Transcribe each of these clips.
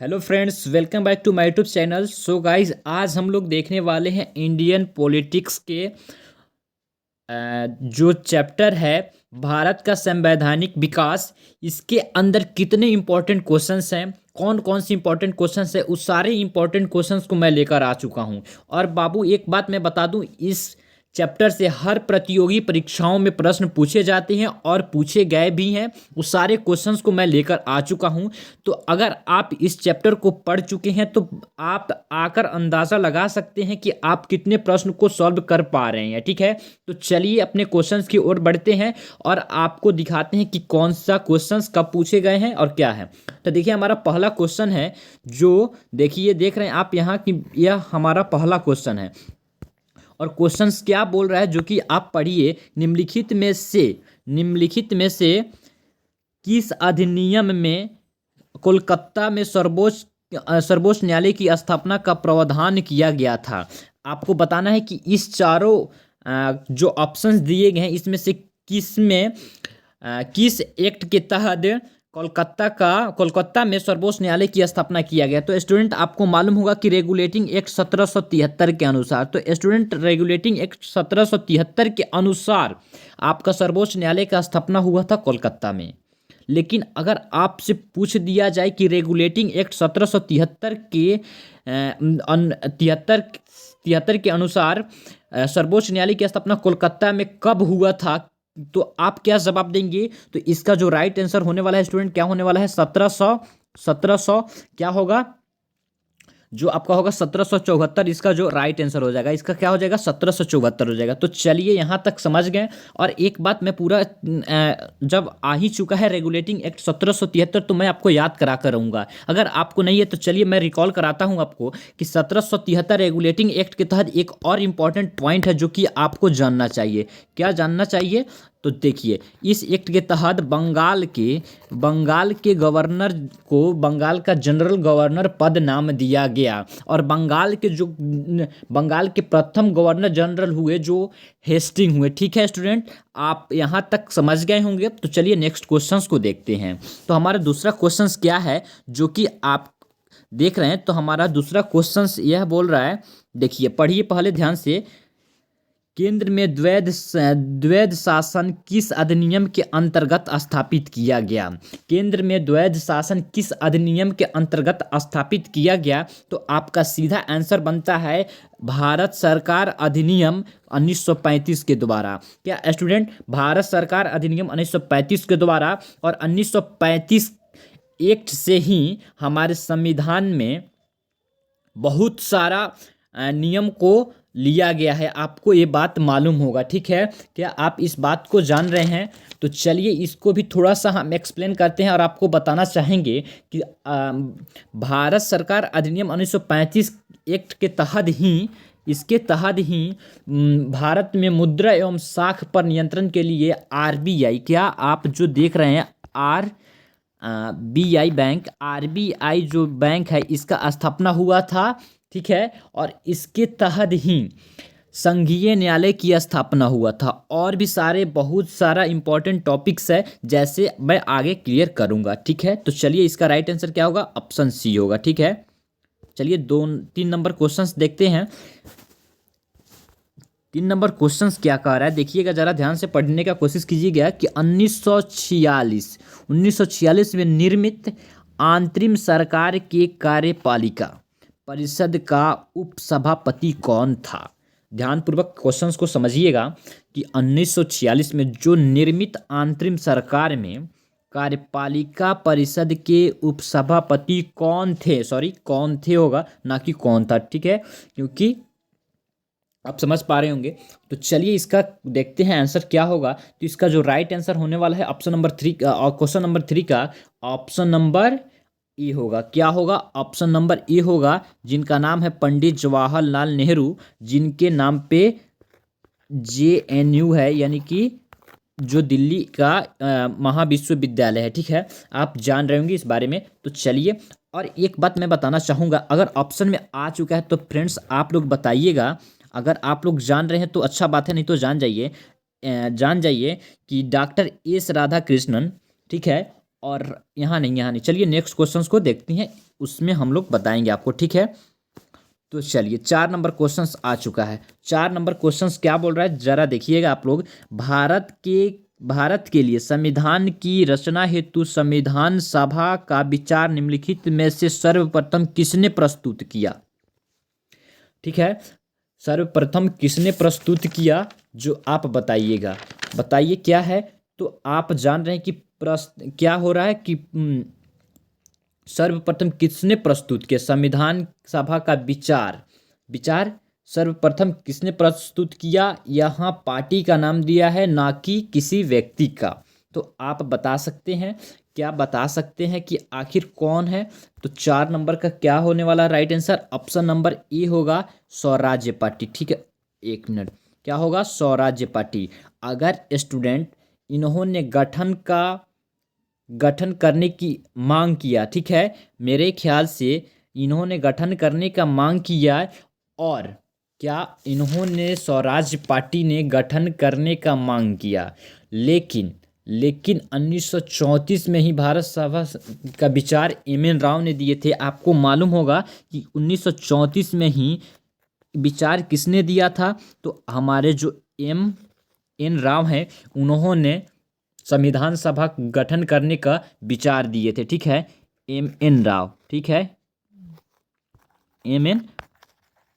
Hello friends, welcome back to my YouTube channel. So guys, आज हम लोग देखने वाले हैं इंडियन पॉलिटिक्स के जो चैप्टर है भारत का संवैधानिक विकास। इसके अंदर कितने इंपॉर्टेंट क्वेश्चंस हैं, कौन कौन सी इंपॉर्टेंट क्वेश्चंस है, उस सारे इंपॉर्टेंट क्वेश्चंस को मैं लेकर आ चुका हूं। और बाबू, एक बात मैं बता दूं, इस चैप्टर से हर प्रतियोगी परीक्षाओं में प्रश्न पूछे जाते हैं और पूछे गए भी हैं। उस सारे क्वेश्चंस को मैं लेकर आ चुका हूं। तो अगर आप इस चैप्टर को पढ़ चुके हैं तो आप आकर अंदाज़ा लगा सकते हैं कि आप कितने प्रश्न को सॉल्व कर पा रहे हैं। ठीक है, तो चलिए अपने क्वेश्चंस की ओर बढ़ते हैं और आपको दिखाते हैं कि कौन सा क्वेश्चंस कब पूछे गए हैं और क्या है। तो देखिए, हमारा पहला क्वेश्चन है, जो देखिए देख रहे हैं आप यहाँ की, यह हमारा पहला क्वेश्चन है। और क्वेश्चंस क्या बोल रहा है, जो कि आप पढ़िए। निम्नलिखित में से किस अधिनियम में कोलकाता में सर्वोच्च न्यायालय की स्थापना का प्रावधान किया गया था? आपको बताना है कि इस चारों जो ऑप्शंस दिए गए हैं, इसमें से किस एक्ट के तहत कोलकाता में सर्वोच्च न्यायालय की स्थापना किया गया। तो स्टूडेंट, आपको मालूम होगा कि रेगुलेटिंग एक्ट 1773 के अनुसार, तो स्टूडेंट रेगुलेटिंग एक्ट 1773 के अनुसार आपका सर्वोच्च न्यायालय का स्थापना हुआ था कोलकाता में। लेकिन अगर आपसे पूछ दिया जाए कि रेगुलेटिंग एक्ट 1773 के तिहत्तर के अनुसार सर्वोच्च न्यायालय की स्थापना कोलकाता में कब हुआ था, तो आप क्या जवाब देंगे? तो इसका जो राइट आंसर होने वाला है स्टूडेंट, क्या होने वाला है? 1700 क्या होगा? जो आपका होगा 1774। इसका जो राइट आंसर हो जाएगा, इसका क्या हो जाएगा? 1774 हो जाएगा। तो चलिए, यहाँ तक समझ गए। और एक बात मैं पूरा जब आ ही चुका है रेगुलेटिंग एक्ट 1773, तो मैं आपको याद करा कर रहूँगा। अगर आपको नहीं है तो चलिए मैं रिकॉल कराता हूँ आपको कि 1773 रेगुलेटिंग एक्ट के तहत एक और इम्पॉर्टेंट पॉइंट है जो कि आपको जानना चाहिए। क्या जानना चाहिए? तो देखिए, इस एक्ट के तहत बंगाल के गवर्नर को बंगाल का जनरल गवर्नर पद नाम दिया गया। और बंगाल के प्रथम गवर्नर जनरल हुए जो हेस्टिंग हुए। ठीक है स्टूडेंट, आप यहाँ तक समझ गए होंगे। तो चलिए नेक्स्ट क्वेश्चंस को देखते हैं। तो हमारा दूसरा क्वेश्चंस क्या है, जो कि आप देख रहे हैं। तो हमारा दूसरा क्वेश्चंस यह बोल रहा है, देखिए पढ़िए पहले ध्यान से। केंद्र में द्वैध शासन किस अधिनियम के अंतर्गत स्थापित किया गया? केंद्र में द्वैध शासन किस अधिनियम के अंतर्गत स्थापित किया गया? तो आपका सीधा आंसर बनता है भारत सरकार अधिनियम 1935 के द्वारा। क्या स्टूडेंट? भारत सरकार अधिनियम 1935 के द्वारा। और 1935 एक्ट से ही हमारे संविधान में बहुत सारा नियम को लिया गया है। आपको ये बात मालूम होगा। ठीक है, क्या आप इस बात को जान रहे हैं? तो चलिए इसको भी थोड़ा सा हम एक्सप्लेन करते हैं और आपको बताना चाहेंगे कि भारत सरकार अधिनियम 1935 एक्ट के तहत ही, इसके तहत ही भारत में मुद्रा एवं साख पर नियंत्रण के लिए आरबीआई, क्या आप जो देख रहे हैं आरबीआई बैंक, आरबीआई जो बैंक है, इसका स्थापना हुआ था। ठीक है, और इसके तहत ही संघीय न्यायालय की स्थापना हुआ था। और भी सारे बहुत सारा इंपॉर्टेंट टॉपिक्स है, जैसे मैं आगे क्लियर करूंगा। ठीक है, तो चलिए इसका राइट आंसर क्या होगा? ऑप्शन सी होगा। ठीक है, चलिए 2-3 नंबर क्वेश्चंस देखते हैं। 3 नंबर क्वेश्चंस क्या कह रहा है, देखिएगा जरा ध्यान से पढ़ने का कोशिश कीजिएगा कि 1946 में निर्मित अंतरिम सरकार के कार्यपालिका परिषद का उपसभापति कौन था? ध्यानपूर्वक क्वेश्चंस को समझिएगा कि 1946 में जो निर्मित अंतरिम सरकार में कार्यपालिका परिषद के उपसभापति कौन थे, सॉरी कौन थे होगा, ना कि कौन था। ठीक है, क्योंकि आप समझ पा रहे होंगे। तो चलिए इसका देखते हैं आंसर क्या होगा। तो इसका जो राइट आंसर होने वाला है ऑप्शन नंबर 3, और क्वेश्चन नंबर 3 का ऑप्शन नंबर ए होगा। क्या होगा? ऑप्शन नंबर ए होगा, जिनका नाम है पंडित जवाहरलाल नेहरू, जिनके नाम पे जेएनयू है, यानी कि जो दिल्ली का महाविश्वविद्यालय है। ठीक है, आप जान रहे होंगे इस बारे में। तो चलिए, और एक बात मैं बताना चाहूँगा, अगर ऑप्शन में आ चुका है तो फ्रेंड्स आप लोग बताइएगा। अगर आप लोग जान रहे हैं तो अच्छा बात है, नहीं तो जान जाइए कि डॉक्टर एस राधाकृष्णन, ठीक है, और यहाँ नहीं, यहाँ नहीं। चलिए नेक्स्ट क्वेश्चन को देखते हैं, उसमें हम लोग बताएंगे आपको, ठीक है। तो चलिए 4 नंबर क्वेश्चंस आ चुका है। 4 नंबर क्वेश्चंस क्या बोल रहा है जरा देखिएगा आप लोग। भारत के लिए संविधान की रचना हेतु संविधान सभा का विचार निम्नलिखित में से सर्वप्रथम किसने प्रस्तुत किया? ठीक है, सर्वप्रथम किसने प्रस्तुत किया जो आप बताइएगा। बताइए क्या है। तो आप जान रहे हैं कि क्या हो रहा है कि सर्वप्रथम किसने प्रस्तुत किया संविधान सभा का विचार सर्वप्रथम किसने प्रस्तुत किया? यहाँ पार्टी का नाम दिया है, ना कि किसी व्यक्ति का। तो आप बता सकते हैं, क्या बता सकते हैं कि आखिर कौन है? तो 4 नंबर का क्या होने वाला right answer? Option number A होगा, स्वराज्य पार्टी। ठीक है, 1 मिनट, क्या होगा? स्वराज्य पार्टी। अगर स्टूडेंट इन्होंने गठन करने की मांग किया, ठीक है, मेरे ख्याल से इन्होंने गठन करने का मांग किया। और क्या इन्होंने स्वराज्य पार्टी ने गठन करने का मांग किया, लेकिन 1934 में ही भारत सभा का विचार एम.एन. राव ने दिए थे। आपको मालूम होगा कि 1934 में ही विचार किसने दिया था? तो हमारे जो एम.एन. राव हैं, उन्होंने संविधान सभा गठन करने का विचार दिए थे। ठीक है, एम.एन. राव। ठीक है, एम.एन.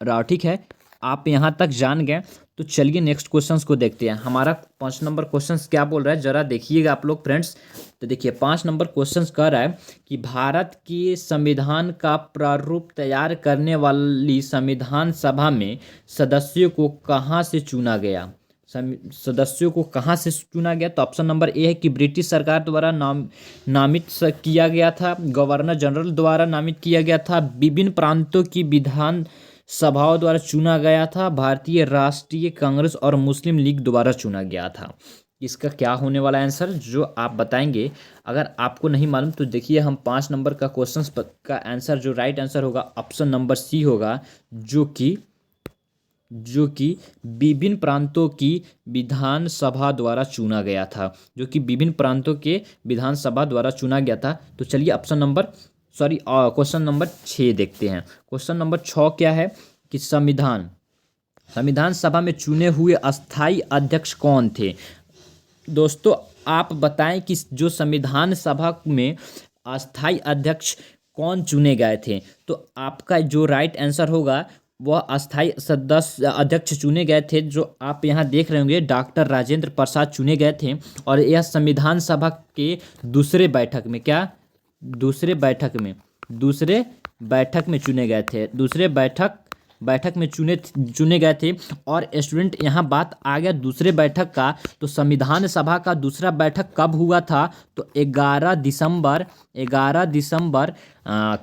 राव। ठीक है, आप यहाँ तक जान गए। तो चलिए नेक्स्ट क्वेश्चंस को देखते हैं। हमारा 5 नंबर क्वेश्चंस क्या बोल रहा है जरा देखिएगा आप लोग फ्रेंड्स। तो देखिए 5 नंबर क्वेश्चंस कह रहा है कि भारत के संविधान का प्रारूप तैयार करने वाली संविधान सभा में सदस्यों को कहाँ से चुना गया? सदस्यों को कहाँ से चुना गया? तो ऑप्शन नंबर ए है कि ब्रिटिश सरकार द्वारा नामित किया गया था, गवर्नर जनरल द्वारा नामित किया गया था, विभिन्न प्रांतों की विधान सभाओं द्वारा चुना गया था, भारतीय राष्ट्रीय कांग्रेस और मुस्लिम लीग द्वारा चुना गया था। इसका क्या होने वाला आंसर जो आप बताएंगे? अगर आपको नहीं मालूम तो देखिए, हम 5 नंबर का क्वेश्चन का आंसर जो राइट आंसर होगा ऑप्शन नंबर सी होगा, जो कि विभिन्न प्रांतों की विधानसभा द्वारा चुना गया था, जो कि विभिन्न प्रांतों के विधानसभा द्वारा चुना गया था। तो चलिए क्वेश्चन नंबर 6 देखते हैं। क्वेश्चन नंबर 6 क्या है कि संविधान सभा में चुने हुए अस्थाई अध्यक्ष कौन थे? दोस्तों आप बताएं कि जो संविधान सभा में अस्थाई अध्यक्ष कौन चुने गए थे? तो आपका जो राइट आंसर होगा वह अस्थाई सदस्य अध्यक्ष चुने गए थे, जो आप यहाँ देख रहे होंगे, डॉक्टर राजेंद्र प्रसाद चुने गए थे। और यह संविधान सभा के दूसरे बैठक में चुने गए थे, दूसरे बैठक में चुने गए थे। और स्टूडेंट यहाँ बात आ गया दूसरे बैठक का, तो संविधान सभा का दूसरा बैठक कब हुआ था? तो 11 दिसंबर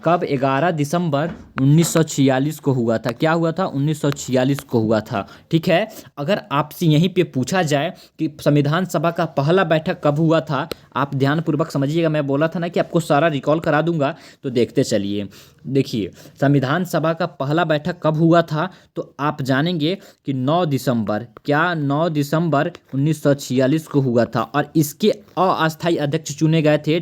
कब? 11 दिसंबर 1946 को हुआ था। क्या हुआ था? 1946 को हुआ था। ठीक है, अगर आपसे यहीं पे पूछा जाए कि संविधान सभा का पहला बैठक कब हुआ था, आप ध्यानपूर्वक समझिएगा, मैं बोला था ना कि आपको सारा रिकॉल करा दूंगा। तो देखते चलिए, देखिए संविधान सभा का पहला बैठक कब हुआ था? तो आप जानेंगे कि 9 दिसंबर 1946 को हुआ था। और इसके अस्थाई अध्यक्ष चुने गए थे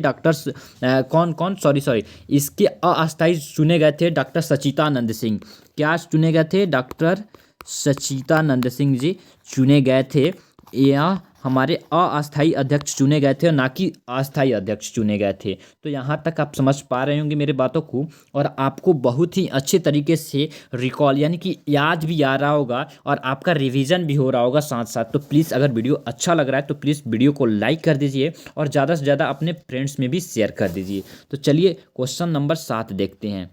इसके अस्थाई चुने गए थे डॉक्टर सच्चिदानंद सिंह। क्या चुने गए थे? डॉक्टर सच्चिदानंद सिंह जी चुने गए थे। यह हमारे अस्थाई अध्यक्ष चुने गए थे, ना कि अस्थाई अध्यक्ष चुने गए थे। तो यहाँ तक आप समझ पा रहे होंगे मेरे बातों को, और आपको बहुत ही अच्छे तरीके से रिकॉल यानी कि याद भी आ रहा होगा, और आपका रिवीजन भी हो रहा होगा साथ साथ। तो प्लीज़ अगर वीडियो अच्छा लग रहा है तो प्लीज़ वीडियो को लाइक कर दीजिए, और ज़्यादा से ज़्यादा अपने फ्रेंड्स में भी शेयर कर दीजिए। तो चलिए क्वेश्चन नंबर 7 देखते हैं।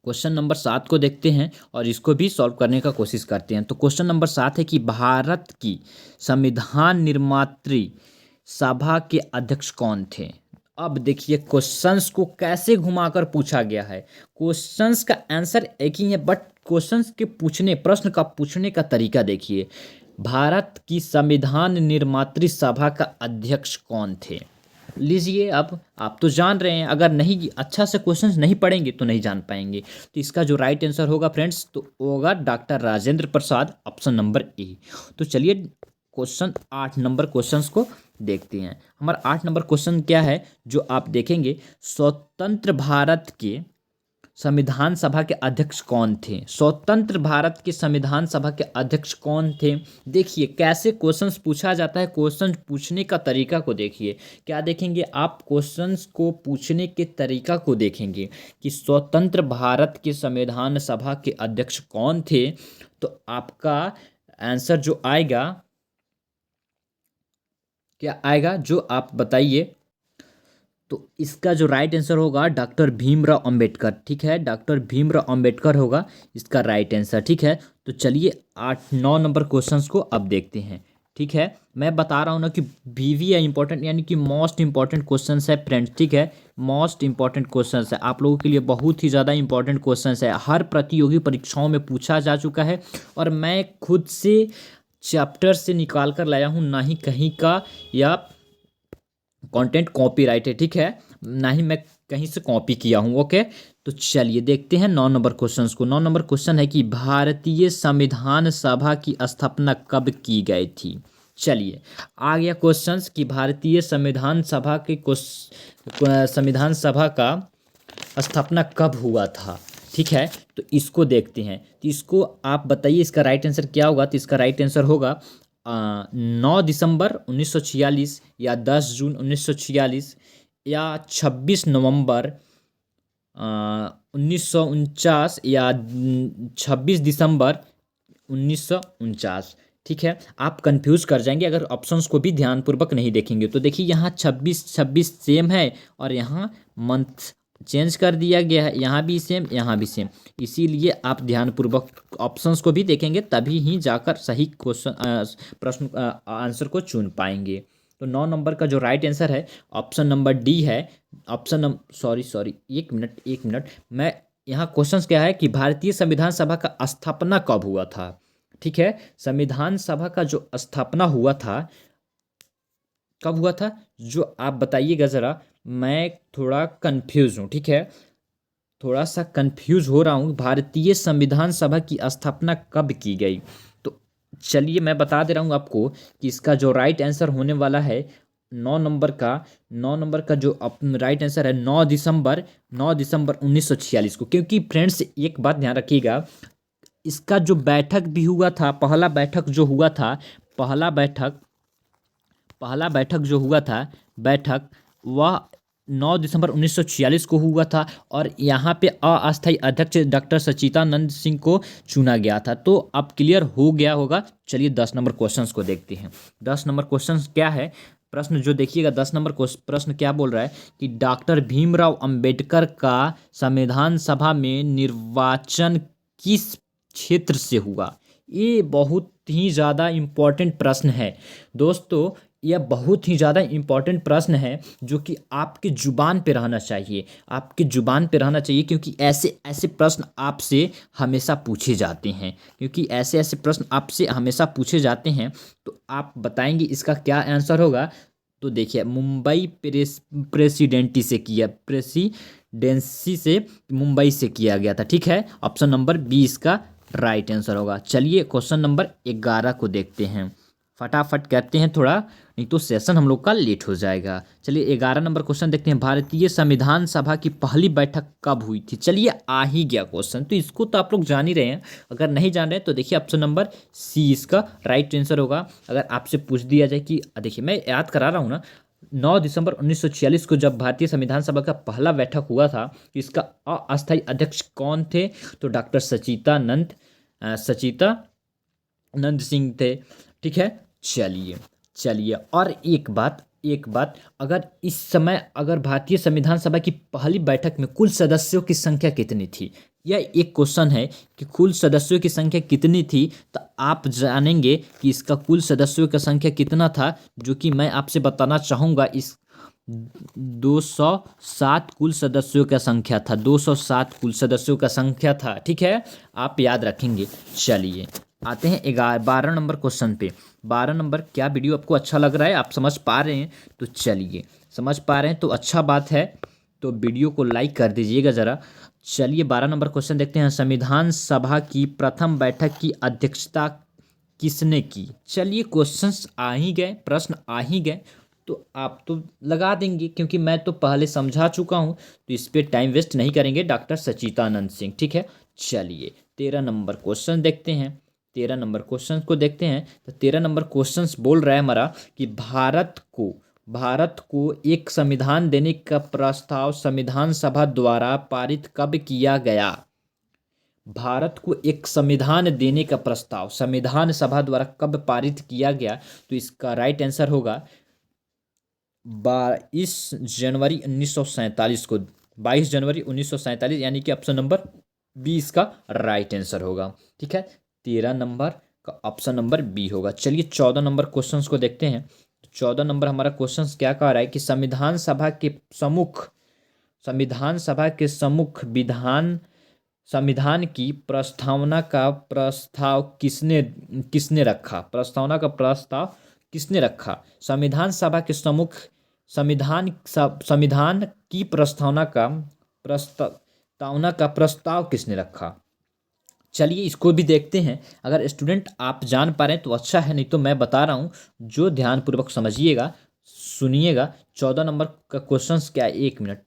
क्वेश्चन नंबर 7 को देखते हैं और इसको भी सॉल्व करने का कोशिश करते हैं। तो क्वेश्चन नंबर 7 है कि भारत की संविधान निर्मात्री सभा के अध्यक्ष कौन थे? अब देखिए क्वेश्चंस को कैसे घुमाकर पूछा गया है। क्वेश्चंस का आंसर एक ही है, बट क्वेश्चंस के प्रश्न का पूछने का तरीका देखिए। भारत की संविधान निर्मात्री सभा का अध्यक्ष कौन थे? लीजिए, अब आप तो जान रहे हैं, अगर नहीं अच्छा से क्वेश्चंस नहीं पढ़ेंगे तो नहीं जान पाएंगे। तो इसका जो राइट आंसर होगा फ्रेंड्स, तो होगा doctor Rajendra Prasad, option number A. तो चलिए क्वेश्चन 8 नंबर क्वेश्चंस को देखते हैं। हमारा 8 नंबर क्वेश्चन क्या है जो आप देखेंगे, स्वतंत्र भारत के संविधान सभा के अध्यक्ष कौन थे? स्वतंत्र भारत के संविधान सभा के अध्यक्ष कौन थे? देखिए कैसे क्वेश्चंस पूछा जाता है, क्वेश्चन पूछने का तरीका को देखिए। क्या देखेंगे आप? क्वेश्चंस को पूछने के तरीका को देखेंगे कि स्वतंत्र भारत के संविधान सभा के अध्यक्ष कौन थे, तो आपका आंसर जो आएगा, क्या आएगा जो आप बताइए। तो इसका जो राइट आंसर होगा डॉक्टर भीमराव अंबेडकर। ठीक है, डॉक्टर भीमराव अंबेडकर होगा इसका राइट आंसर। ठीक है, तो चलिए 8-9 नंबर क्वेश्चंस को अब देखते हैं। ठीक है, मैं बता रहा हूँ ना कि बीवी है इंपॉर्टेंट, यानी कि मोस्ट इंपॉर्टेंट क्वेश्चंस है फ्रेंड्स। ठीक है, मोस्ट इंपॉर्टेंट क्वेश्चंस है आप लोगों के लिए, बहुत ही ज़्यादा इंपॉर्टेंट क्वेश्चंस है, हर प्रतियोगी परीक्षाओं में पूछा जा चुका है और मैं खुद से चैप्टर से निकाल कर लाया हूँ, ना ही कहीं का या कंटेंट कॉपीराइट है। ठीक है, ना ही मैं कहीं से कॉपी किया हूँ। ओके, तो चलिए देखते हैं 9 नंबर क्वेश्चंस को। 9 नंबर क्वेश्चन है कि भारतीय संविधान सभा की स्थापना कब की गई थी? चलिए आ गया क्वेश्चंस कि भारतीय संविधान सभा के संविधान सभा का स्थापना कब हुआ था। ठीक है, तो इसको देखते हैं। तो इसको आप बताइए इसका राइट आंसर क्या होगा। तो इसका राइट आंसर होगा 9 दिसंबर 1946 या 10 जून 1946 या 26 नवंबर 1949 या 26 दिसंबर 1949। ठीक है, आप कंफ्यूज कर जाएंगे अगर ऑप्शंस को भी ध्यानपूर्वक नहीं देखेंगे। तो देखिए यहाँ 26 सेम है और यहाँ मंथ चेंज कर दिया गया है, यहाँ भी सेम यहाँ भी सेम, इसीलिए आप ध्यानपूर्वक ऑप्शंस को भी देखेंगे तभी ही जाकर सही क्वेश्चन प्रश्न आंसर को चुन पाएंगे। तो 9 नंबर का जो राइट आंसर है ऑप्शन नंबर डी है। सॉरी एक मिनट मैं यहाँ क्वेश्चन क्या है कि भारतीय संविधान सभा का स्थापना कब हुआ था। ठीक है, संविधान सभा का जो स्थापना हुआ था कब हुआ था, जो आप बताइएगा ज़रा, मैं थोड़ा कंफ्यूज हूँ। ठीक है, थोड़ा सा कंफ्यूज हो रहा हूँ, भारतीय संविधान सभा की स्थापना कब की गई। तो चलिए मैं बता दे रहा हूँ आपको कि इसका जो राइट आंसर होने वाला है 9 नंबर का जो राइट आंसर है 9 दिसंबर 1946 को। क्योंकि फ्रेंड्स एक बात ध्यान रखिएगा, इसका जो बैठक भी हुआ था, पहला बैठक जो हुआ था, पहला बैठक जो हुआ था, वह 9 दिसंबर 1946 को हुआ था और यहाँ पे अस्थायी अध्यक्ष डॉक्टर सच्चिदानंद सिंह को चुना गया था। तो अब क्लियर हो गया होगा। चलिए 10 नंबर क्वेश्चंस को देखते हैं। 10 नंबर क्वेश्चंस क्या है, प्रश्न जो देखिएगा 10 नंबर प्रश्न क्या बोल रहा है कि डॉक्टर भीमराव अंबेडकर का संविधान सभा में निर्वाचन किस क्षेत्र से हुआ। ये बहुत ही ज़्यादा इम्पोर्टेंट प्रश्न है दोस्तों, यह बहुत ही ज़्यादा इम्पॉर्टेंट प्रश्न है जो कि आपके ज़ुबान पे रहना चाहिए, आपके ज़ुबान पे रहना चाहिए, क्योंकि ऐसे ऐसे प्रश्न आपसे हमेशा पूछे जाते हैं, क्योंकि ऐसे ऐसे प्रश्न आपसे हमेशा पूछे जाते हैं। तो आप बताएंगे इसका क्या आंसर होगा। तो देखिए मुंबई प्रेसिडेंसी से मुंबई से किया गया था। ठीक है, ऑप्शन नंबर 20 का राइट आंसर होगा। चलिए क्वेश्चन नंबर 11 को देखते हैं, फटाफट करते हैं थोड़ा, नहीं तो सेशन हम लोग का लेट हो जाएगा। चलिए 11 नंबर क्वेश्चन देखते हैं, भारतीय संविधान सभा की पहली बैठक कब हुई थी। चलिए आ ही गया क्वेश्चन, तो इसको तो आप लोग जान ही रहे हैं, अगर नहीं जान रहे तो देखिए ऑप्शन नंबर सी इसका राइट आंसर होगा। अगर आपसे पूछ दिया जाए कि देखिए मैं याद करा रहा हूँ ना, 9 दिसंबर 1946 को जब भारतीय संविधान सभा का पहला बैठक हुआ था, इसका अस्थायी अध्यक्ष कौन थे, तो डॉक्टर सच्चिदानंद सिंह थे। ठीक है, चलिए और एक बात, अगर इस समय अगर भारतीय संविधान सभा की पहली बैठक में कुल सदस्यों की संख्या कितनी थी, यह एक क्वेश्चन है कि कुल सदस्यों की संख्या कितनी थी, तो आप जानेंगे कि इसका कुल सदस्यों का संख्या कितना था, जो कि मैं आपसे बताना चाहूँगा। इस 207 कुल सदस्यों का संख्या था, 207 कुल सदस्यों का संख्या था। ठीक है, आप याद रखेंगे। चलिए आते हैं 12 नंबर क्वेश्चन पे। 12 नंबर, क्या वीडियो आपको अच्छा लग रहा है, आप समझ पा रहे हैं, तो चलिए समझ पा रहे हैं तो अच्छा बात है, तो वीडियो को लाइक कर दीजिएगा ज़रा। चलिए 12 नंबर क्वेश्चन देखते हैं, संविधान सभा की प्रथम बैठक की अध्यक्षता किसने की। चलिए क्वेश्चंस आ ही गए, प्रश्न आ ही गए, तो आप तो लगा देंगे, क्योंकि मैं तो पहले समझा चुका हूँ, तो इस पे टाइम वेस्ट नहीं करेंगे। डॉक्टर सचिदानंद सिंह, ठीक है। चलिए 13 नंबर क्वेश्चन देखते हैं। 13 नंबर क्वेश्चन को देखते हैं। तो 13 नंबर क्वेश्चन बोल रहा है हमारा कि भारत को एक संविधान देने का प्रस्ताव संविधान सभा द्वारा पारित कब किया गया। भारत को एक संविधान देने का प्रस्ताव संविधान सभा द्वारा कब पारित किया गया। तो इसका राइट आंसर होगा 22 जनवरी 1947 को। 22 जनवरी 1947, यानी कि ऑप्शन नंबर 20 का राइट आंसर होगा, ठीक है। 13 नंबर का ऑप्शन नंबर बी होगा। चलिए 14 नंबर क्वेश्चन को देखते हैं। 14 नंबर हमारा क्वेश्चन क्या कह रहा है कि संविधान सभा के सम्मुख संविधान की प्रस्तावना का प्रस्ताव किसने रखा। प्रस्तावना का प्रस्ताव किसने रखा। संविधान की प्रस्ताव किसने रखा। चलिए इसको भी देखते हैं। अगर स्टूडेंट आप जान पा रहे हैं तो अच्छा है, नहीं तो मैं बता रहा हूँ, जो ध्यानपूर्वक समझिएगा, सुनिएगा। 14 नंबर का क्वेश्चन क्या है, 1 मिनट।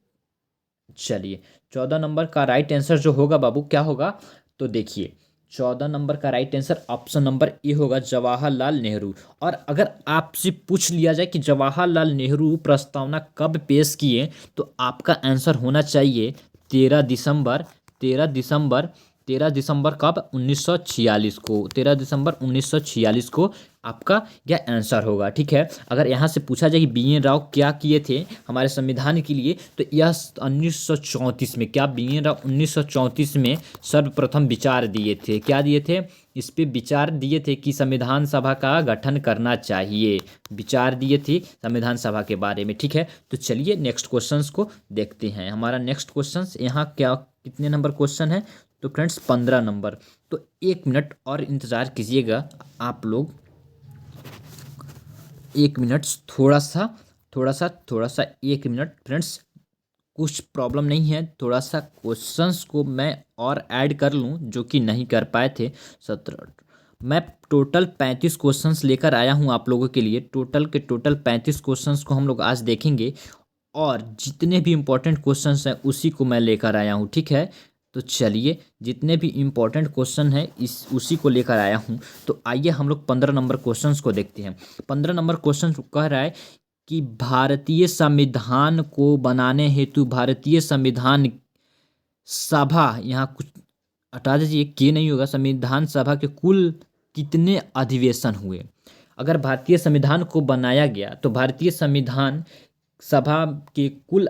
चलिए 14 नंबर का राइट आंसर जो होगा बाबू क्या होगा, तो देखिए 14 नंबर का right answer option number A होगा, जवाहरलाल नेहरू। और अगर आपसे पूछ लिया जाए कि जवाहरलाल नेहरू प्रस्तावना कब पेश किए, तो आपका आंसर होना चाहिए 13 दिसंबर। 13 दिसंबर 13 दिसंबर कब, 1946 को। 13 दिसंबर 1946 को आपका यह आंसर होगा, ठीक है। अगर यहाँ से पूछा जाए कि बी एन राव क्या किए थे हमारे संविधान के लिए, तो यह 1934 में, क्या बी एन राव 1934 में सर्वप्रथम विचार दिए थे। क्या दिए थे, इस पे विचार दिए थे कि संविधान सभा का गठन करना चाहिए। विचार दिए थे संविधान सभा के बारे में, ठीक है। तो चलिए नेक्स्ट क्वेश्चन को देखते हैं। हमारा नेक्स्ट क्वेश्चन यहाँ क्या, कितने नंबर क्वेश्चन है, तो फ्रेंड्स 15 नंबर। तो 1 मिनट और इंतज़ार कीजिएगा आप लोग। 1 मिनट, थोड़ा सा 1 मिनट फ्रेंड्स, कुछ प्रॉब्लम नहीं है। थोड़ा सा क्वेश्चंस को मैं और ऐड कर लूँ, जो कि नहीं कर पाए थे। 17, मैं टोटल 35 क्वेश्चंस लेकर आया हूँ आप लोगों के लिए। टोटल 35 क्वेश्चंस को हम लोग आज देखेंगे, और जितने भी इम्पोर्टेंट क्वेश्चंस हैं उसी को मैं लेकर आया हूँ, ठीक है। तो चलिए जितने भी इम्पोर्टेंट क्वेश्चन है उसी को लेकर आया हूँ। तो आइए हम लोग 15 नंबर क्वेश्चंस को देखते हैं। 15 नंबर क्वेश्चन कह रहा है कि भारतीय संविधान को बनाने हेतु भारतीय संविधान सभा, यहाँ कुछ हटा दीजिए, के नहीं होगा, संविधान सभा के कुल कितने अधिवेशन हुए। अगर भारतीय संविधान को बनाया गया तो भारतीय संविधान सभा के कुल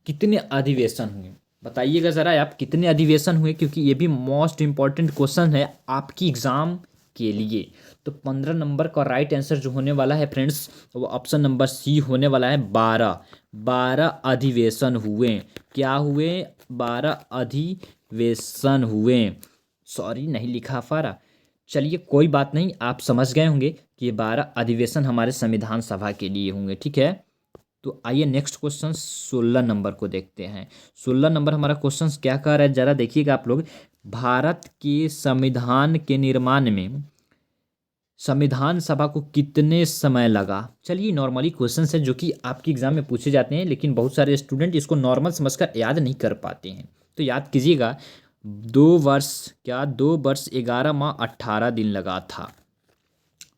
कितने अधिवेशन हुए, बताइएगा ज़रा आप कितने अधिवेशन हुए, क्योंकि ये भी मोस्ट इम्पॉर्टेंट क्वेश्चन है आपकी एग्ज़ाम के लिए। तो 15 नंबर का राइट आंसर जो होने वाला है फ्रेंड्स, वो ऑप्शन नंबर सी होने वाला है, 12 अधिवेशन हुए। क्या हुए, 12 अधिवेशन हुए। सॉरी नहीं लिखा पारा, चलिए कोई बात नहीं, आप समझ गए होंगे कि ये 12 अधिवेशन हमारे संविधान सभा के लिए होंगे, ठीक है। तो आइए नेक्स्ट क्वेश्चन 16 नंबर को देखते हैं। 16 नंबर हमारा क्वेश्चन क्या कह रहा है, जरा देखिएगा आप लोग। भारत के संविधान के निर्माण में संविधान सभा को कितने समय लगा। चलिए नॉर्मली क्वेश्चन है जो कि आपकी एग्जाम में पूछे जाते हैं, लेकिन बहुत सारे स्टूडेंट इसको नॉर्मल समझकर याद नहीं कर पाते हैं। तो याद कीजिएगा, 2 वर्ष 11 माह 18 दिन लगा था।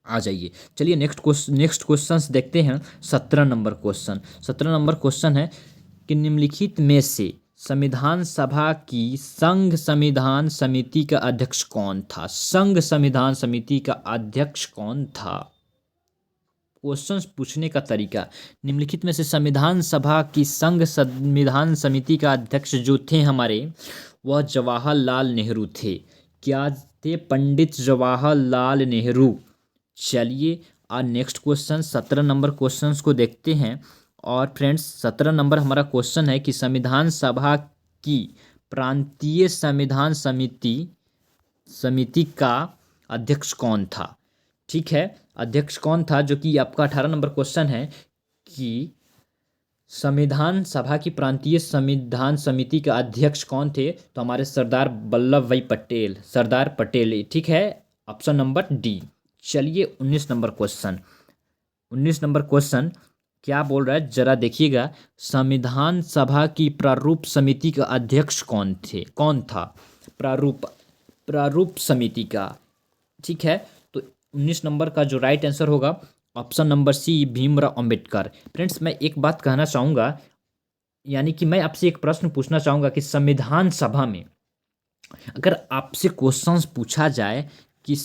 आ जाइए, चलिए नेक्स्ट क्वेश्चन देखते हैं। 17 नंबर क्वेश्चन है कि निम्नलिखित में से संविधान सभा की संघ संविधान समिति का अध्यक्ष कौन था। संघ संविधान समिति का अध्यक्ष कौन था। क्वेश्चन पूछने का तरीका, निम्नलिखित में से संविधान सभा की संघ संविधान समिति का अध्यक्ष जो थे हमारे, वह जवाहरलाल नेहरू थे। क्या थे, पंडित जवाहरलाल नेहरू। चलिए और नेक्स्ट क्वेश्चन 17 नंबर क्वेश्चन को देखते हैं। और फ्रेंड्स 17 नंबर हमारा क्वेश्चन है कि संविधान सभा की प्रांतीय संविधान समिति का अध्यक्ष कौन था, ठीक है। अध्यक्ष कौन था, जो कि आपका 18 नंबर क्वेश्चन है कि संविधान सभा की प्रांतीय संविधान समिति का अध्यक्ष कौन थे। तो हमारे सरदार वल्लभ भाई पटेल, सरदार पटेल, ठीक है, ऑप्शन नंबर डी। चलिए 19 नंबर क्वेश्चन क्या बोल रहा है जरा देखिएगा। संविधान सभा की प्रारूप समिति का अध्यक्ष कौन था? प्रारूप प्रारूप समिति का। ठीक है, तो 19 नंबर का जो राइट आंसर होगा option number C, Bhimrao Ambedkar. Friends, मैं एक बात कहना चाहूँगा, यानी कि मैं आपसे एक प्रश्न पूछना चाहूँगा कि संविधान सभा में अगर आपसे क्वेश्चंस पूछा जाए कि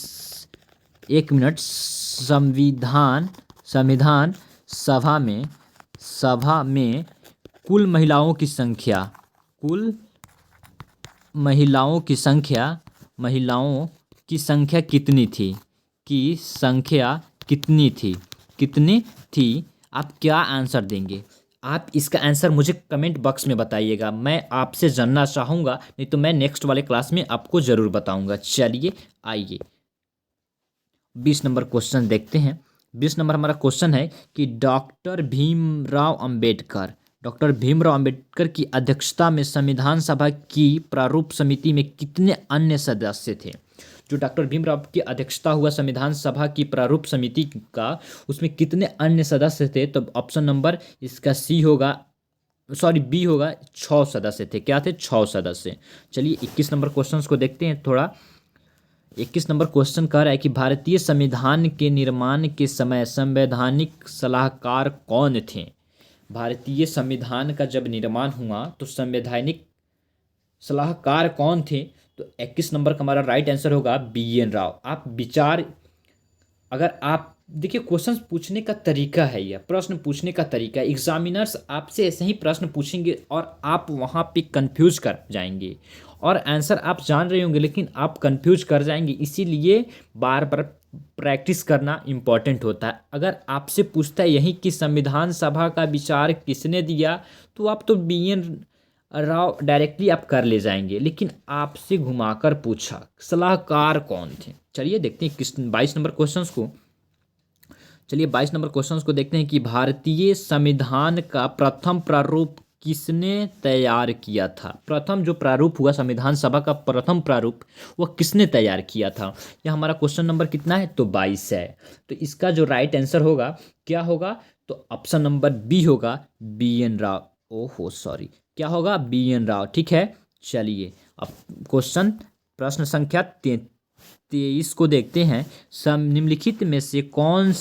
एक मिनट, संविधान संविधान सभा में कुल महिलाओं की संख्या कितनी थी? आप क्या आंसर देंगे? आप इसका आंसर मुझे कमेंट बॉक्स में बताइएगा, मैं आपसे जानना चाहूँगा, नहीं तो मैं नेक्स्ट वाले क्लास में आपको ज़रूर बताऊँगा। चलिए आइए 20 नंबर क्वेश्चन देखते हैं। 20 नंबर हमारा क्वेश्चन है कि डॉक्टर भीमराव अंबेडकर की अध्यक्षता में संविधान सभा की प्रारूप समिति में कितने अन्य सदस्य थे? जो डॉक्टर भीमराव की अध्यक्षता हुआ संविधान सभा की प्रारूप समिति का, उसमें कितने अन्य सदस्य थे? तो ऑप्शन नंबर इसका बी होगा, 6 सदस्य थे। क्या थे? 6 सदस्य। चलिए 21 नंबर क्वेश्चन को देखते हैं थोड़ा। 21 नंबर क्वेश्चन कह रहा है कि भारतीय संविधान के निर्माण के समय संवैधानिक सलाहकार कौन थे? भारतीय संविधान का जब निर्माण हुआ तो संवैधानिक सलाहकार कौन थे? तो 21 नंबर का हमारा राइट आंसर होगा BN राव। आप विचार, अगर आप देखिए, क्वेश्चन पूछने का तरीका है, यह प्रश्न पूछने का तरीका है। एग्जामिनर्स आपसे ऐसे ही प्रश्न पूछेंगे और आप वहाँ पे कंफ्यूज कर जाएंगे, और आंसर आप जान रहे होंगे लेकिन आप कंफ्यूज कर जाएंगे। इसीलिए बार बार प्रैक्टिस करना इम्पॉर्टेंट होता है। अगर आपसे पूछता है यही कि संविधान सभा का विचार किसने दिया, तो आप तो BN राव डायरेक्टली आप कर ले जाएंगे, लेकिन आपसे घुमाकर पूछा सलाहकार कौन थे। चलिए देखते हैं 22 नंबर क्वेश्चंस को। चलिए 22 नंबर क्वेश्चंस को देखते हैं कि भारतीय संविधान का प्रथम प्रारूप किसने तैयार किया था? प्रथम जो प्रारूप हुआ संविधान सभा का प्रथम प्रारूप, वह किसने तैयार किया था? यह हमारा क्वेश्चन नंबर कितना है? तो 22 है। तो इसका जो राइट आंसर होगा क्या होगा? तो ऑप्शन नंबर बी होगा, BN राव। ओहो सॉरी, क्या होगा? BN राव। ठीक है, चलिए अब प्रश्न संख्या 23 को देखते हैं। निम्नलिखित में से कौन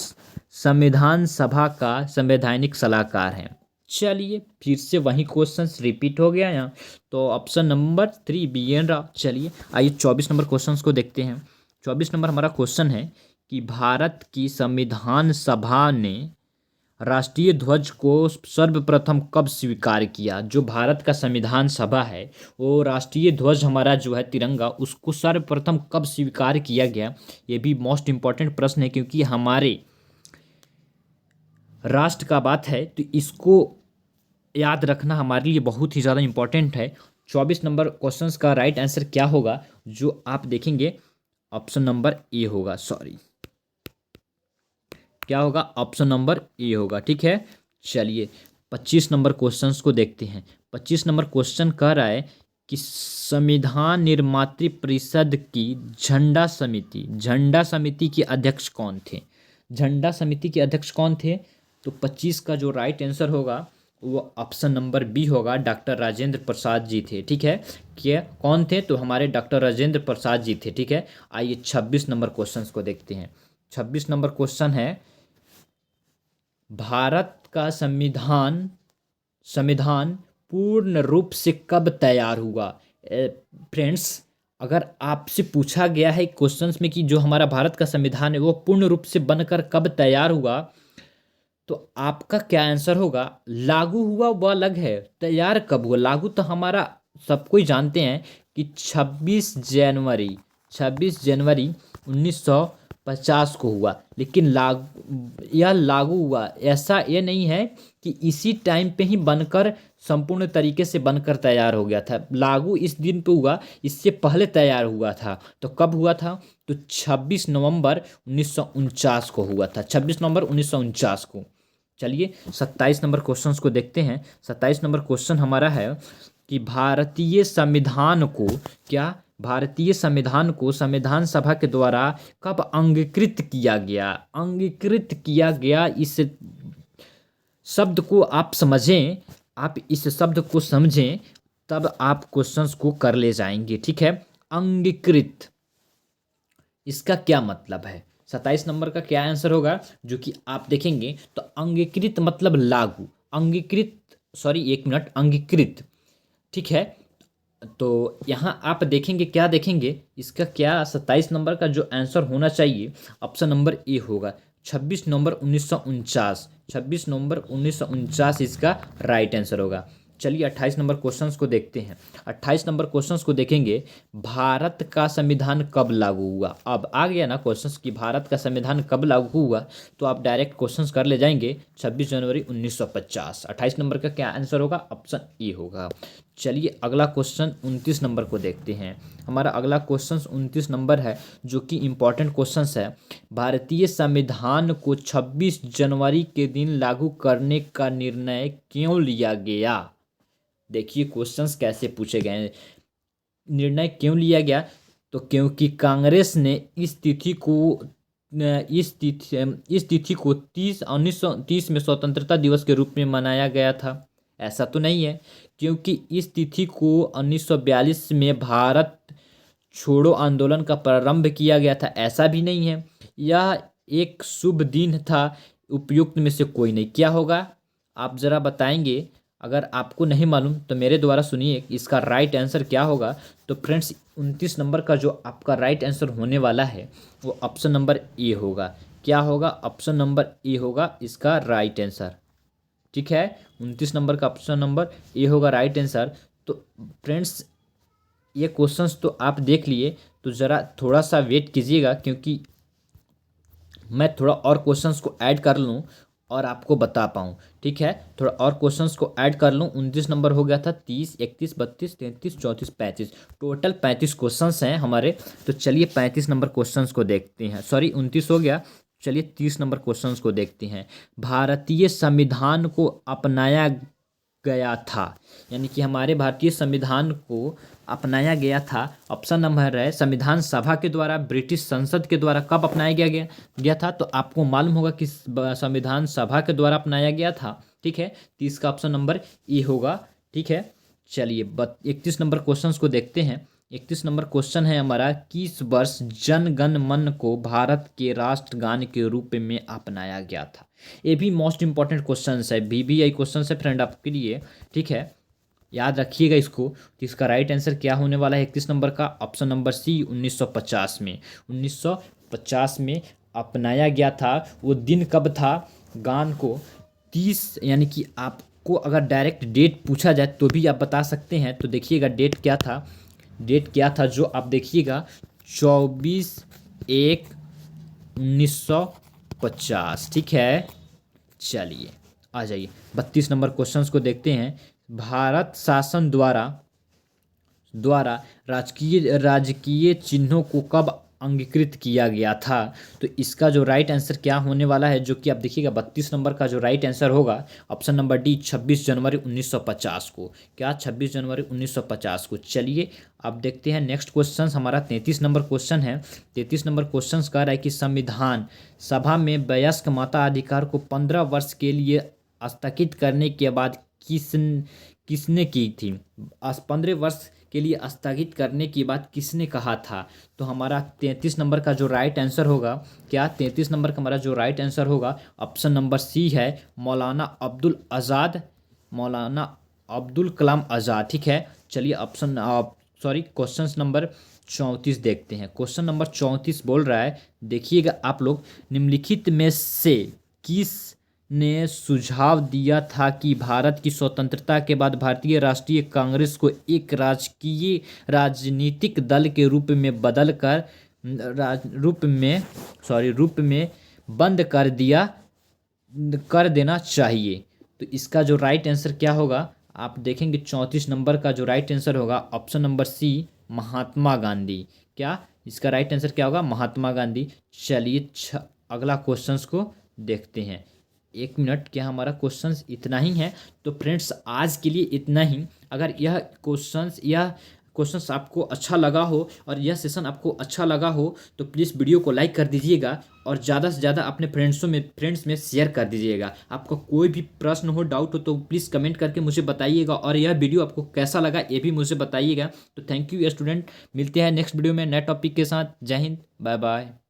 संविधान सभा का संवैधानिक सलाहकार है? चलिए फिर से वही क्वेश्चंस रिपीट हो गया यहाँ, तो ऑप्शन नंबर 3, BN राव। चलिए आइए 24 नंबर क्वेश्चंस को देखते हैं। 24 नंबर हमारा क्वेश्चन है कि भारत की संविधान सभा ने राष्ट्रीय ध्वज को सर्वप्रथम कब स्वीकार किया? जो भारत का संविधान सभा है, वो राष्ट्रीय ध्वज हमारा जो है तिरंगा, उसको सर्वप्रथम कब स्वीकार किया गया? ये भी मोस्ट इम्पॉर्टेंट प्रश्न है, क्योंकि हमारे राष्ट्र का बात है तो इसको याद रखना हमारे लिए बहुत ही ज़्यादा इम्पॉर्टेंट है। 24 नंबर क्वेश्चंस का राइट आंसर क्या होगा? जो आप देखेंगे ऑप्शन नंबर ए होगा, सॉरी क्या होगा? ऑप्शन नंबर ए होगा। ठीक है, चलिए 25 नंबर क्वेश्चंस को देखते हैं। 25 नंबर क्वेश्चन कह रहा है कि संविधान निर्मात्री परिषद की झंडा समिति के अध्यक्ष कौन थे? झंडा समिति के अध्यक्ष कौन थे? तो 25 का जो राइट आंसर होगा वो ऑप्शन नंबर बी होगा, डॉक्टर राजेंद्र प्रसाद जी थे। ठीक है, क्या कौन थे? तो हमारे डॉक्टर राजेंद्र प्रसाद जी थे। ठीक है, आइए 26 नंबर क्वेश्चंस को देखते हैं। 26 नंबर क्वेश्चन है, भारत का संविधान पूर्ण रूप से कब तैयार हुआ? फ्रेंड्स, अगर आपसे पूछा गया है क्वेश्चंस में कि जो हमारा भारत का संविधान है वो पूर्ण रूप से बनकर कब तैयार हुआ, तो आपका क्या आंसर होगा? लागू हुआ वो अलग है, तैयार कब हुआ? लागू तो हमारा सब कोई जानते हैं कि 26 जनवरी 1950 को हुआ, लेकिन लागू हुआ ऐसा ये नहीं है कि इसी टाइम पे ही बनकर संपूर्ण तरीके से बनकर तैयार हो गया था। लागू इस दिन पे हुआ, इससे पहले तैयार हुआ था। तो कब हुआ था? तो 26 नवंबर 1949 को हुआ था, 26 नवंबर 1949 को। चलिए 27 नंबर क्वेश्चंस को देखते हैं। 27 नंबर क्वेश्चन हमारा है कि भारतीय संविधान को संविधान सभा के द्वारा कब अंगीकृत किया गया? इस शब्द को आप समझें, आप इस शब्द को समझें, तब आप क्वेश्चंस को कर ले जाएंगे। ठीक है, अंगीकृत, इसका क्या मतलब है? 27 नंबर का क्या आंसर होगा जो कि आप देखेंगे तो अंगीकृत मतलब लागू, अंगीकृत, सॉरी एक मिनट, अंगीकृत। ठीक है, तो यहाँ आप देखेंगे, क्या देखेंगे, इसका क्या 27 नंबर का जो आंसर होना चाहिए, ऑप्शन नंबर ए होगा, 26 नवंबर 1949, 26 नवंबर 1949 इसका राइट आंसर होगा। चलिए 28 नंबर क्वेश्चंस को देखते हैं। 28 नंबर क्वेश्चंस को देखेंगे, भारत का संविधान कब लागू हुआ? अब आ गया ना क्वेश्चंस कि भारत का संविधान कब लागू हुआ, तो आप डायरेक्ट क्वेश्चंस कर ले जाएंगे 26 जनवरी 1950। 28 नंबर का क्या आंसर होगा? ऑप्शन ए होगा। चलिए अगला क्वेश्चन 29 नंबर को देखते हैं। हमारा अगला क्वेश्चन 29 नंबर है जो कि इम्पोर्टेंट क्वेश्चन है। भारतीय संविधान को 26 जनवरी के दिन लागू करने का निर्णय क्यों लिया गया? देखिए क्वेश्चंस कैसे पूछे गए हैं। निर्णय क्यों लिया गया? तो क्योंकि कांग्रेस ने इस तिथि को 1930 में स्वतंत्रता दिवस के रूप में मनाया गया था, ऐसा तो नहीं है। क्योंकि इस तिथि को 1942 में भारत छोड़ो आंदोलन का प्रारंभ किया गया था, ऐसा भी नहीं है। यह एक शुभ दिन था। उपयुक्त में से कोई नहीं। क्या होगा आप ज़रा बताएंगे? अगर आपको नहीं मालूम तो मेरे द्वारा सुनिए, इसका राइट आंसर क्या होगा। तो फ्रेंड्स 29 नंबर का जो आपका राइट आंसर होने वाला है वो ऑप्शन नंबर ए होगा। क्या होगा? ऑप्शन नंबर ए होगा इसका राइट आंसर। ठीक है, 29 नंबर का ऑप्शन नंबर ए होगा राइट आंसर। तो फ्रेंड्स ये क्वेश्चंस तो आप देख लिए, तो ज़रा थोड़ा सा वेट कीजिएगा, क्योंकि मैं थोड़ा और क्वेश्चंस को ऐड कर लूँ और आपको बता पाऊँ। ठीक है, थोड़ा और क्वेश्चंस को ऐड कर लूँ। 29 नंबर हो गया था, 30, 31, 32, 33, 34, 35, टोटल 35 क्वेश्चंस हैं हमारे। तो चलिए 35 नंबर क्वेश्चंस को देखते हैं। सॉरी 29 हो गया, चलिए 30 नंबर क्वेश्चंस को देखते हैं। भारतीय संविधान को अपनाया गया था, यानी कि हमारे भारतीय संविधान को अपनाया गया था। ऑप्शन नंबर है संविधान सभा के द्वारा, ब्रिटिश संसद के द्वारा। कब अपनाया गया था? तो आपको मालूम होगा कि संविधान सभा के द्वारा अपनाया गया था। ठीक है, 30 का ऑप्शन नंबर ए होगा। ठीक है, चलिए 31 नंबर क्वेश्चन को देखते हैं। 31 नंबर क्वेश्चन है हमारा, किस वर्ष जन गण मन को भारत के राष्ट्रगान के रूप में अपनाया गया था? ये भी मोस्ट इंपॉर्टेंट क्वेश्चन है, VVI क्वेश्चन है फ्रेंड आपके लिए। ठीक है, याद रखिएगा इसको। तो इसका राइट आंसर क्या होने वाला है 31 नंबर का? ऑप्शन नंबर सी, 1950 में। 1950 में अपनाया गया था। वो दिन कब था? गान को 30, यानी कि आपको अगर डायरेक्ट डेट पूछा जाए तो भी आप बता सकते हैं। तो देखिएगा डेट क्या था, डेट क्या था जो आप देखिएगा, 24/1/1950। ठीक है, चलिए आ जाइए 32 नंबर क्वेश्चंस को देखते हैं। भारत शासन द्वारा राजकीय चिन्हों को कब अंगीकृत किया गया था? तो इसका जो राइट आंसर क्या होने वाला है, जो कि आप देखिएगा 32 नंबर का जो राइट आंसर होगा, ऑप्शन नंबर डी, 26 जनवरी 1950 को। क्या? 26 जनवरी 1950 को। चलिए अब देखते हैं नेक्स्ट क्वेश्चन हमारा 33 नंबर क्वेश्चन है। 33 नंबर क्वेश्चन कह रहा है कि संविधान सभा में वयस्क मताधिकार को 15 वर्ष के लिए स्थगित करने के बाद किसने की थी? 15 वर्ष के लिए स्थगित करने की बात किसने कहा था? तो हमारा 33 नंबर का जो राइट आंसर होगा, क्या 33 नंबर का हमारा जो राइट आंसर होगा, ऑप्शन नंबर सी है, मौलाना अब्दुल कलाम आज़ाद। ठीक है, चलिए क्वेश्चन नंबर 34 देखते हैं। क्वेश्चन नंबर 34 बोल रहा है, देखिएगा आप लोग, निम्नलिखित में से किस ने सुझाव दिया था कि भारत की स्वतंत्रता के बाद भारतीय राष्ट्रीय कांग्रेस को एक राजनीतिक दल के रूप में बदलकर रूप में बंद कर देना चाहिए? तो इसका जो राइट आंसर क्या होगा, आप देखेंगे 34 नंबर का जो राइट आंसर होगा, ऑप्शन नंबर सी, महात्मा गांधी। क्या? इसका राइट आंसर क्या होगा? महात्मा गांधी। चलिए अगला क्वेश्चंस को देखते हैं। 1 मिनट, क्या हमारा क्वेश्चंस इतना ही है? तो फ्रेंड्स आज के लिए इतना ही। अगर यह क्वेश्चंस आपको अच्छा लगा हो और यह सेशन आपको अच्छा लगा हो तो प्लीज़ वीडियो को लाइक कर दीजिएगा और ज़्यादा से ज़्यादा अपने फ्रेंड्स में शेयर कर दीजिएगा। आपका कोई भी प्रश्न हो, डाउट हो तो प्लीज़ कमेंट करके मुझे बताइएगा और यह वीडियो आपको कैसा लगा ये भी मुझे बताइएगा। तो थैंक यू स्टूडेंट, मिलते हैं नेक्स्ट वीडियो में नए टॉपिक के साथ। जय हिंद, बाय बाय।